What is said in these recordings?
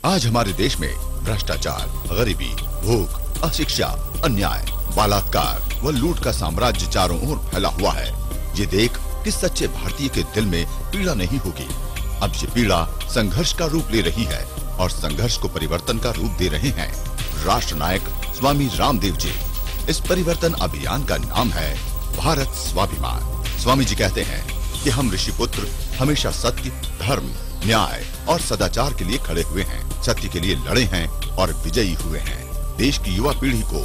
आज हमारे देश में भ्रष्टाचार, गरीबी, भूख, अशिक्षा, अन्याय, बलात्कार व लूट का साम्राज्य चारों ओर फैला हुआ है। ये देख किस सच्चे भारतीय के दिल में पीड़ा नहीं होगी। अब ये पीड़ा संघर्ष का रूप ले रही है और संघर्ष को परिवर्तन का रूप दे रहे हैं राष्ट्र नायक स्वामी रामदेव जी। इस परिवर्तन अभियान का नाम है भारत स्वाभिमान। स्वामी जी कहते हैं कि हम ऋषिपुत्र हमेशा सत्य, धर्म, न्याय और सदाचार के लिए खड़े हुए हैं, सत्य के लिए लड़े हैं और विजयी हुए हैं। देश की युवा पीढ़ी को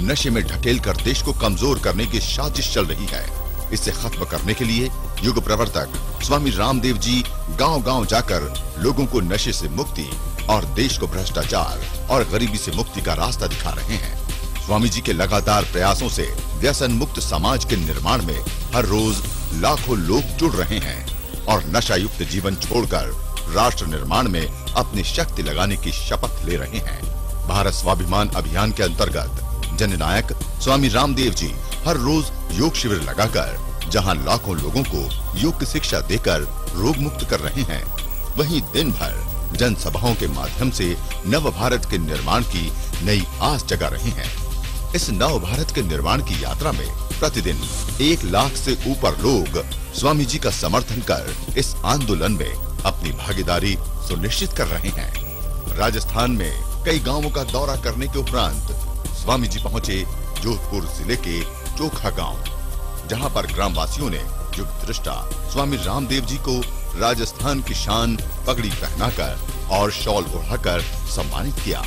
नशे में ढकेलकर देश को कमजोर करने की साजिश चल रही है। इसे खत्म करने के लिए युग प्रवर्तक स्वामी रामदेव जी गांव-गांव जाकर लोगों को नशे से मुक्ति और देश को भ्रष्टाचार और गरीबी से मुक्ति का रास्ता दिखा रहे हैं। स्वामी जी के लगातार प्रयासों से व्यसन मुक्त समाज के निर्माण में हर रोज लाखों लोग जुड़ रहे हैं और नशा युक्त जीवन छोड़कर राष्ट्र निर्माण में अपनी शक्ति लगाने की शपथ ले रहे हैं। भारत स्वाभिमान अभियान के अंतर्गत जननायक स्वामी रामदेव जी हर रोज योग शिविर लगाकर जहां लाखों लोगों को योग की शिक्षा देकर रोग मुक्त कर रहे हैं, वहीं दिन भर जनसभाओं के माध्यम से नव भारत के निर्माण की नई आस जगा रहे हैं। इस नव भारत के निर्माण की यात्रा में प्रतिदिन 1 लाख से ऊपर लोग स्वामी जी का समर्थन कर इस आंदोलन में अपनी भागीदारी सुनिश्चित कर रहे हैं। राजस्थान में कई गांवों का दौरा करने के उपरांत स्वामी जी पहुंचे जोधपुर जिले के चोखा गांव, जहां पर ग्रामवासियों ने युग दृष्टा स्वामी रामदेव जी को राजस्थान की शान पगड़ी पहनाकर और शॉल ओढ़ाकर सम्मानित किया।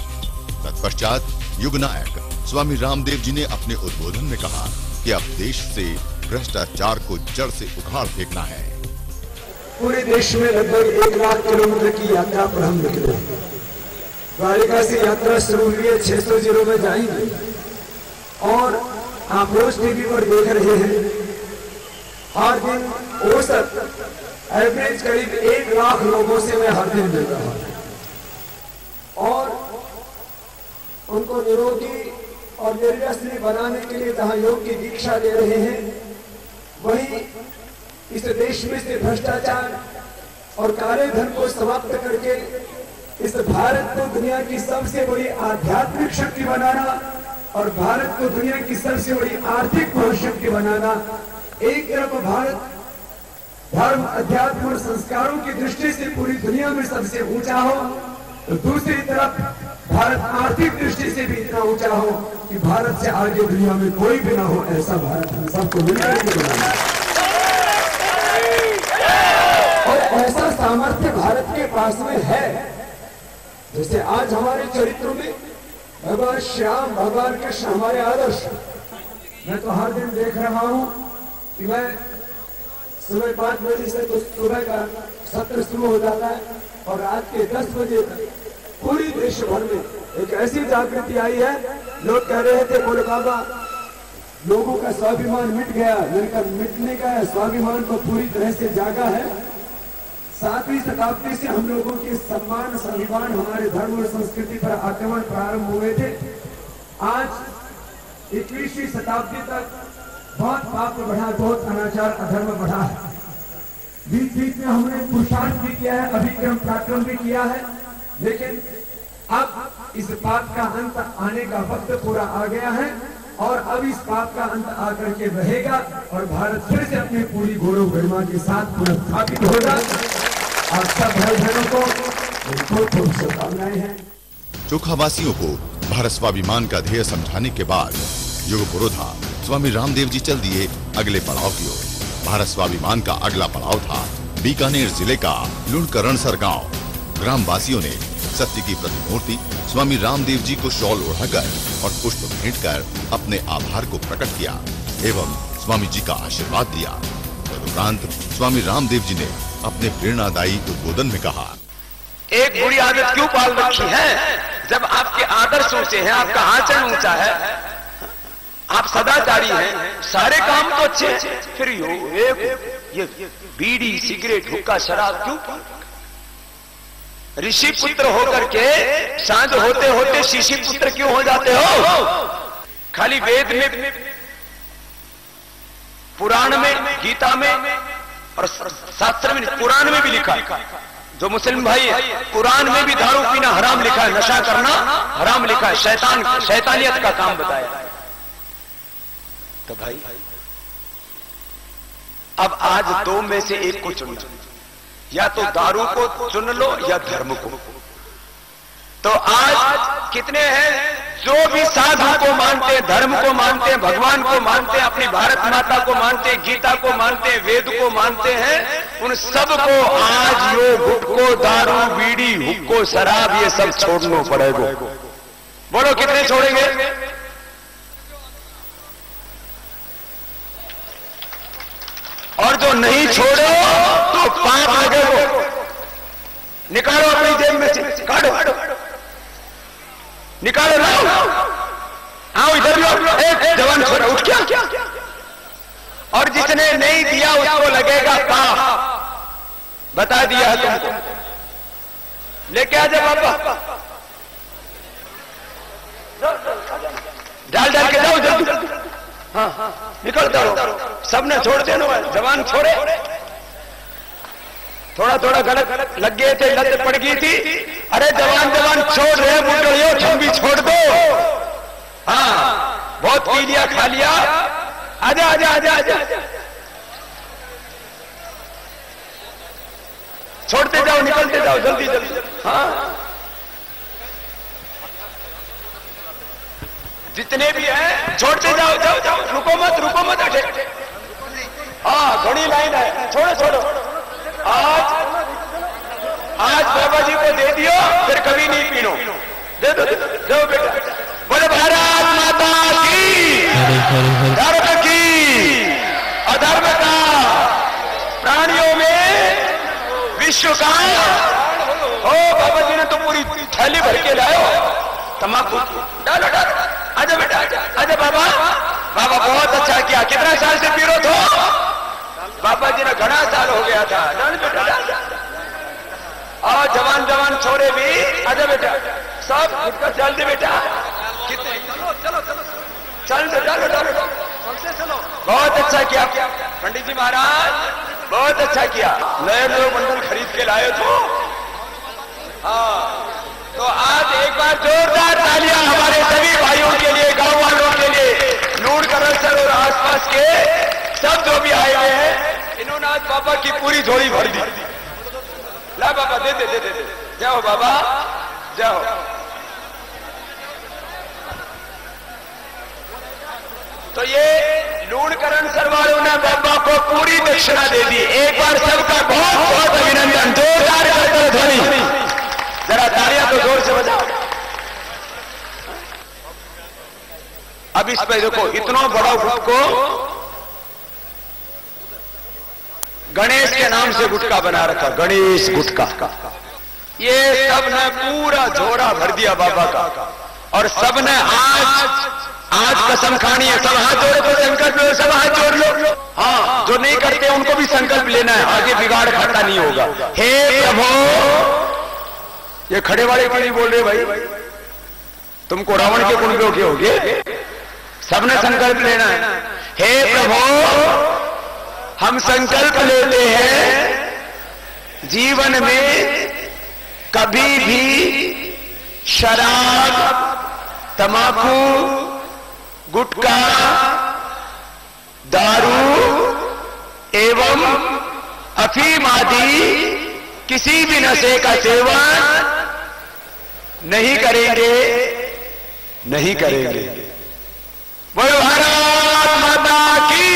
तत्पश्चात युग नायक स्वामी रामदेव जी ने अपने उद्बोधन में कहा कि अब देश से भ्रष्टाचार को जड़ से उखाड़ फेंकना है। पूरे देश में लगभग 1 लाख किलोमीटर की यात्रा पर हम निकले। द्वारिका से यात्रा शुरू हुई है, 600 जिलों में जाएंगे और आप रोज टीवी पर देख रहे हैं हर दिन औसत एवरेज करीब 1 लाख लोगों से मैं हर दिन मिल रहा हूं और उनको निरोगी और निर्व्यसनी बनाने के लिए जहां योग की दीक्षा दे रहे हैं, वहीं इस देश में से भ्रष्टाचार और काले धन को समाप्त करके इस भारत को दुनिया की सबसे बड़ी आध्यात्मिक शक्ति बनाना और भारत को दुनिया की सबसे बड़ी आर्थिक महाशक्ति बनाना। एक तरफ भारत धर्म, अध्यात्म और संस्कारों की दृष्टि से पूरी दुनिया में सबसे ऊंचा हो, तो दूसरी तरफ भारत आर्थिक दृष्टि से भी इतना ऊंचा हो कि भारत से आगे दुनिया में कोई भी ना हो, ऐसा भारत हम सबको मिलकर के बनाना। और ऐसा सामर्थ्य भारत के पास में है। जैसे आज हमारे चरित्र में भगवान श्याम, भगवान कृष्ण हमारे आदर्श। मैं तो हर दिन देख रहा हूं कि मैं सुबह 5 बजे से तो सुबह का सत्र शुरू हो जाता है और रात के 10 बजे तक पूरी देश भर में एक ऐसी जागृति आई है। लोग कह रहे थे बोले बाबा लोगों का स्वाभिमान मिट गया, मिलकर मिटने का है, स्वाभिमान को पूरी तरह से जागा है। 7वीं शताब्दी से हम लोगों के सम्मान, स्वाभिमान, हमारे धर्म और संस्कृति पर आक्रमण प्रारंभ हुए थे। आज 21वीं शताब्दी तक बहुत पाप बढ़ा, बहुत अनाचार अधर्म बढ़ा है। बीच बीच में हमने पुरुषार्थ भी किया है, अभिक्रम पराक्रम भी किया है, लेकिन अब इस पाप का अंत आने का वक्त पूरा आ गया है और अब इस पाप का अंत आकर के रहेगा और भारत फिर से अपनी पूरी गौरव गरिमा के साथ पुनर्स्थापित होगा। और सब भाई बहनों को बहुत शुभकामनाएं हैं। चोखावासियों को भारत स्वाभिमान का ध्येय समझाने के बाद युग पुरोधा स्वामी रामदेव जी चल दिए अगले पड़ाव की ओर। भारत स्वाभिमान का अगला पड़ाव था बीकानेर जिले का लुणकरणसर गांव। ग्रामवासियों ने सत्य की प्रतिमूर्ति स्वामी रामदेव जी को शॉल ओढ़ाकर और पुष्प भेंट कर अपने आभार को प्रकट किया एवं स्वामी जी का आशीर्वाद दिया। तदुपरांत स्वामी रामदेव जी ने अपने प्रेरणादायी उद्बोधन में कहा, एक बुरी आदत क्यों पाल रखी है? जब आपके आदर्श ऊंचे हैं, आपका आचरण ऊंचा है, आप सदाचारी हैं, सारे काम तो अच्छे हैं, फिर ये बीड़ी, सिगरेट, हुक्का, शराब क्यों? ऋषि पुत्र होकर के सांझ होते होते शिशि पुत्र क्यों हो जाते हो? खाली वेद में, पुराण में, गीता में और शास्त्र में, पुराण में भी लिखा जो मुस्लिम भाई कुरान में भी दारू पीना हराम लिखा है, नशा करना हराम लिखा है, शैतानियत का काम बताया। तो भाई अब आज दो में से एक को चुन लो, या तो दारू को चुन लो या धर्म को। तो आज कितने हैं जो भी साधु को मानते हैं, धर्म को मानते हैं, भगवान को मानते हैं, अपनी भारत माता को मानते हैं, गीता को मानते हैं, वेद को मानते हैं, उन सबको आज यो गुटको, दारू, बीड़ी, हुक्को, शराब ये सब छोड़ना पड़ेगा। बोलो कितने छोड़ेंगे? और जो नहीं छोड़ो तो पाप लगेगा। निकालो अपनी जेब में से, काटो, निकालो, लाओ, आओ इधर लो। एक जवान छोड़ा उठ क्या, और जिसने नहीं दिया उसको लगेगा पाप। बता दिया है तुमको, लेके आ जाओ बाबा, डाल के जाओ जल्दी। हाँ निकलता रहो, सबने छोड़ देना। जवान छोड़े, थोड़ा थोड़ा गलत लग गए थे, लत पड़ गई थी। अरे जवान छोड़ रहे बुढ़ियो, तुम भी छोड़ दो। हाँ बहुत पी लिया, खा लिया, आजा आजा आजा आजा, छोड़ते जाओ, निकलते जाओ जल्दी जल्दी। हाँ जितने भी हैं छोड़ते जाओ, जाओ जाओ, रुको मत हटे। हाँ घड़ी लाइन है, छोड़ो। आज बाबा जी को दे दियो, फिर कभी नहीं पीनो। दे दो बेटा। बोले भारत माता की, धर्म की, अधर्म का, प्राणियों में विश्व का। ओ बाबा जी ने तो पूरी थैली भर के लाए तम्बाकू। डालो, आजा बेटा, आजा बाबा। बाबा बहुत अच्छा किया। कितना साल से पी रहे हो? बाबा जी ने घना साल हो गया था। डाल बेटा, और जवान छोरे भी, आजा बेटा, सब खुद चल दे बेटा। कितने चल दे, डालो। बहुत अच्छा किया पंडित जी महाराज, बहुत अच्छा किया। नए बंडल खरीद के लाए तो। हाँ तो आज एक बार जोरदार तालियां हमारे सभी भाइयों के लिए, गांव वालों के लिए, लूणकरण सर और आसपास के सब जो भी आए हुए हैं। इन्होंने आज बाबा की पूरी झोली भर दी। ला बाबा, दे जाओ बाबा, जाओ। तो ये लूणकरण सर वालों ने बाबा को पूरी दक्षिणा दे दी। एक बार सबका बहुत बहुत अभिनंदन। जोरदार ध्वनि, जरा तालियां तो जोर से बजाओ। अब इस पे देखो, इतना बड़ा गुटको, गणेश के नाम से गुटका बना रखा, गणेश गुटका। ये सब ने पूरा झोरा भर दिया बाबा का, और सब ने आज कसम खानी है। सब हाथ जोड़े तो संकल्प लो, सब हाथ जोड़ लो। हाँ जो नहीं करते उनको भी संकल्प लेना है, आगे बिगाड़ खाता नहीं होगा। हे प्रभु, ये खड़े वाले क्यों नहीं बोल रहे भाई? तुमको रावण के कुंडों के होगे। सबने संकल्प लेना है। हे प्रभु, हम संकल्प लेते हैं जीवन में कभी भी शराब, तंबाकू, गुटखा, दारू एवं अफीम आदि किसी भी नशे का सेवन नहीं करेंगे। बोलो भारत माता की।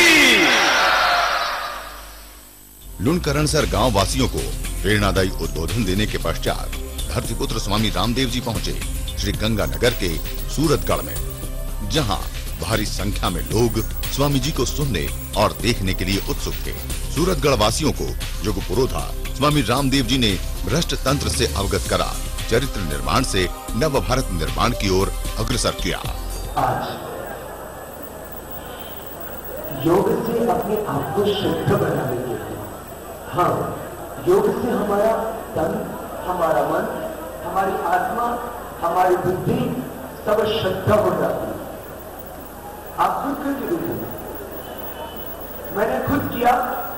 लूणकरण सर गांव वासियों को प्रेरणादायी उद्बोधन देने के पश्चात धरतीपुत्र स्वामी रामदेव जी पहुंचे श्री गंगानगर के सूरतगढ़ में, जहां भारी संख्या में लोग स्वामी जी को सुनने और देखने के लिए उत्सुक थे। सूरतगढ़ वासियों को योग पुरोधा स्वामी रामदेव जी ने भ्रष्ट तंत्र से अवगत करा, चरित्र निर्माण से नव भारत निर्माण की ओर अग्रसर किया। आज योग से अपने आप को शुद्ध बनाएंगे। हाँ, योग से हमारा तन, हमारा मन, हमारी आत्मा, हमारी बुद्धि सब शुद्ध हो जाती है। आप खुद करके देखेंगे, मैंने खुद किया।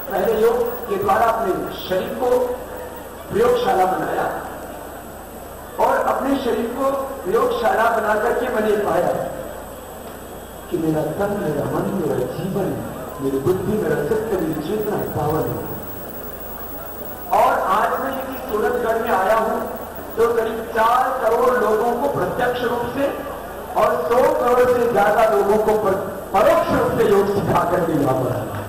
पहले योग के द्वारा अपने शरीर को प्रयोगशाला बनाया और अपने शरीर को प्रयोगशाला बना करके मैंने पाया कि मेरा तन, मेरा मन, मेरा जीवन, मेरी बुद्धि, मेरा सत्य, मेरी चेतना पावन है। और आज मैं यदि सूरतगढ़ में आया हूं तो करीब 4 करोड़ लोगों को प्रत्यक्ष रूप से और 100 करोड़ से ज्यादा लोगों को परोक्ष रूप से योग सिखा करके यहां पर आया।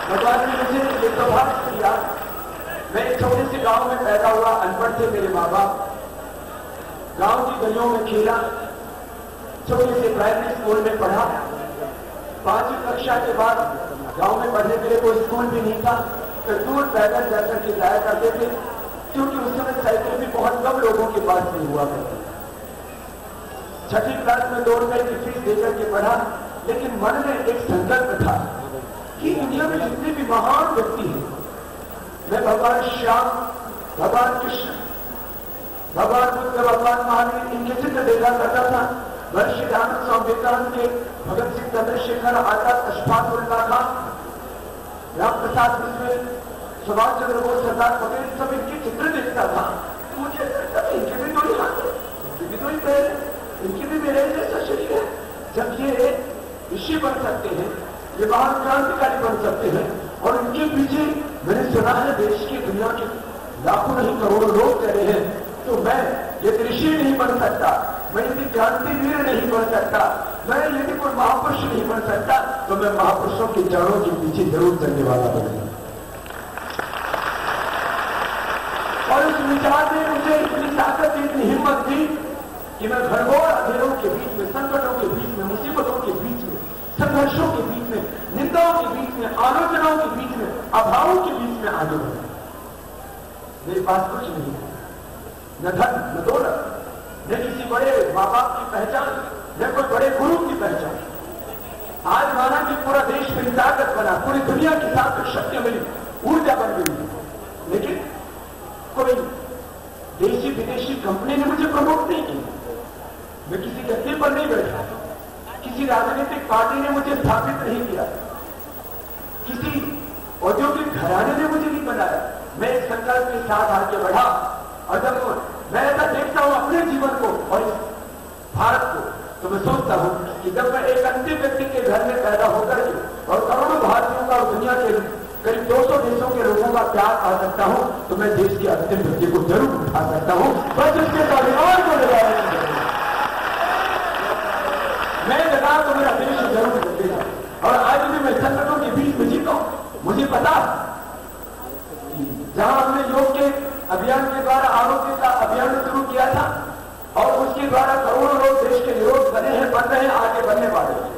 भगवान ने मुझे ये सौभाग्य दिया। मैं एक छोटे से गांव में पैदा हुआ, अनपढ़ थे मेरे माँ बाप, गांव की गलियों में खेला, छोटे से प्राइमरी स्कूल में पढ़ा। 5वीं कक्षा के बाद गांव में पढ़ने के लिए कोई स्कूल भी नहीं था, तो दूर पैदल जाकर के जाया करते थे, क्योंकि उस समय साइकिल भी बहुत कम लोगों के पास नहीं हुआ करती। 6वीं क्लास में 2 रुपए की फीस देकर के पढ़ा, लेकिन मन में एक संकल्प था कि दुनिया में जितने भी महान व्यक्ति हैं, मैं भगवान श्याम, भगवान कृष्ण, भगवान बुद्ध, भगवान महावीर, इनके चित्र देखा करता था। महर्षि दयानंद स्वामी विवेकानंद के, भगत सिंह, चंद्रशेखर आजाद, अशफाक उल्लाह खान, राम प्रसाद बिस्मिल, सुभाष चंद्र बोस, सरदार पटेल, सब इनके चित्र देखता था। मुझे लगता था इनके भी दो ही हाथ है, इनके भी दो ही पैर है, इनके भी मेरे जैसा शरीर है। जब ये ऋषि बन सकते हैं, ये महान क्रांतिकारी बन सकते हैं, और इनके पीछे मैंने सुना है देश की, दुनिया के लाखों नहीं करोड़ों लोग चले हैं, तो मैं यदि ऋषि नहीं बन सकता, मैं यदि क्रांतिवीर नहीं बन सकता, मैं यदि कोई महापुरुष नहीं बन सकता, तो मैं महापुरुषों के चरणों के पीछे जरूर चलने वाला बनूंगा। और उस विचार ने मुझे इतनी ताकत, इतनी हिम्मत दी कि मैं घनघोर अंधेरों के बीच में, संकटों के बीच में, मुसीबतों के बीच में, संघर्षों के बीच में, निंदाओं के बीच में, आलोचनाओं के बीच में, अभावों के बीच में आगे बढ़ा। मेरे पास कुछ नहीं है, न धन, न दौलत, न किसी बड़े माँ बाप की पहचान, न कोई बड़े गुरु की पहचान। आज माना कि पूरा देश मेरी ताकत बना, पूरी दुनिया की साथ शक्ति मेरी ऊर्जा बन गई, लेकिन कोई देशी विदेशी कंपनी ने मुझे प्रमोट नहीं किया, मैं किसी गद्दे पर नहीं बैठा, किसी राजनीतिक पार्टी ने मुझे स्थापित नहीं किया, किसी औद्योगिक घराने ने मुझे नहीं बनाया। मैं इस संकल्प के साथ आगे बढ़ा, और जब मैं ऐसा देखता हूं अपने जीवन को और इस भारत को, तो मैं सोचता हूं कि जब मैं एक अंतिम व्यक्ति के घर में पैदा होकर के और करोड़ों भारतीयों का और दुनिया के करीब 200 देशों के लोगों का प्यार पा सकता हूं, तो मैं देश के अंतिम व्यक्ति को जरूर उठा सकता हूं, बस इसके परिवार को लगाया। मैं लगा तो मेरा देश जरूर बचेगा। और आज भी मैं संकटों के बीच में जीता हूं। मुझे पता जहां हमने योग के अभियान के द्वारा आरोग्य का अभियान शुरू किया था, और उसके द्वारा करोड़ों लोग देश के निरोग बने हैं, बन रहे हैं, आगे बनने वाले हैं,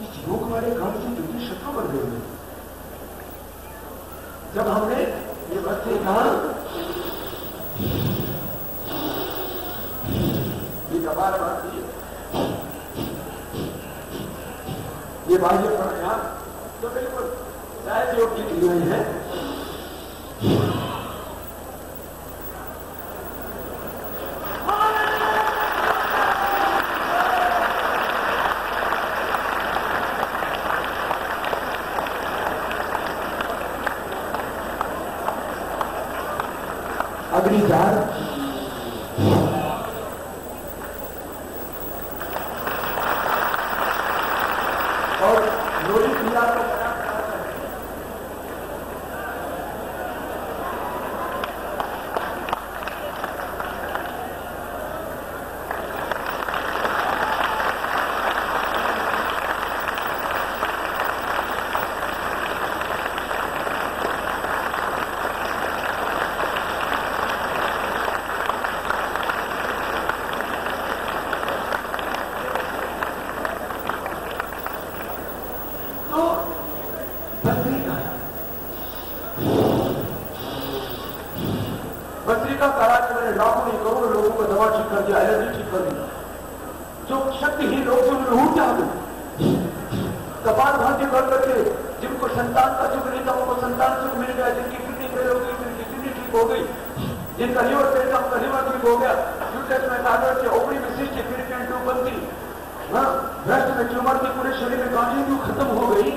इस योग वाले काम से कितनी शत्रु बन गए हैं। जब हमने ये बच्चे कहा ये कपाल बांधी, ये बाह्य प्राणायाम तो बिल्कुल सहज योग की क्रियाएं हैं। अग्निजार, और लोरी क्रिया को का करा कि मैंने लाखों नहीं करोड़ों लोगों को दवा ठीक कर दिया, एलर्जी ठीक कर दी, जो शक्तिहीन लोग जो ऊर्जा आ गई, कपाल भांति कर करके जिनको संतान का सुख नहीं था उनको संतान सुख मिल गया, जिनकी किडनी फेल हो गई जिनकी किडनी ठीक हो गई, जिनका लिवर फेल था उनका लिवर ठीक हो गया, यूट्रस में थायराइड से ओवरी में सिस्ट फिर ट्यूब बनती, ब्रेस्ट में ट्यूमर की पूरे शरीर में गांठी खत्म हो गई।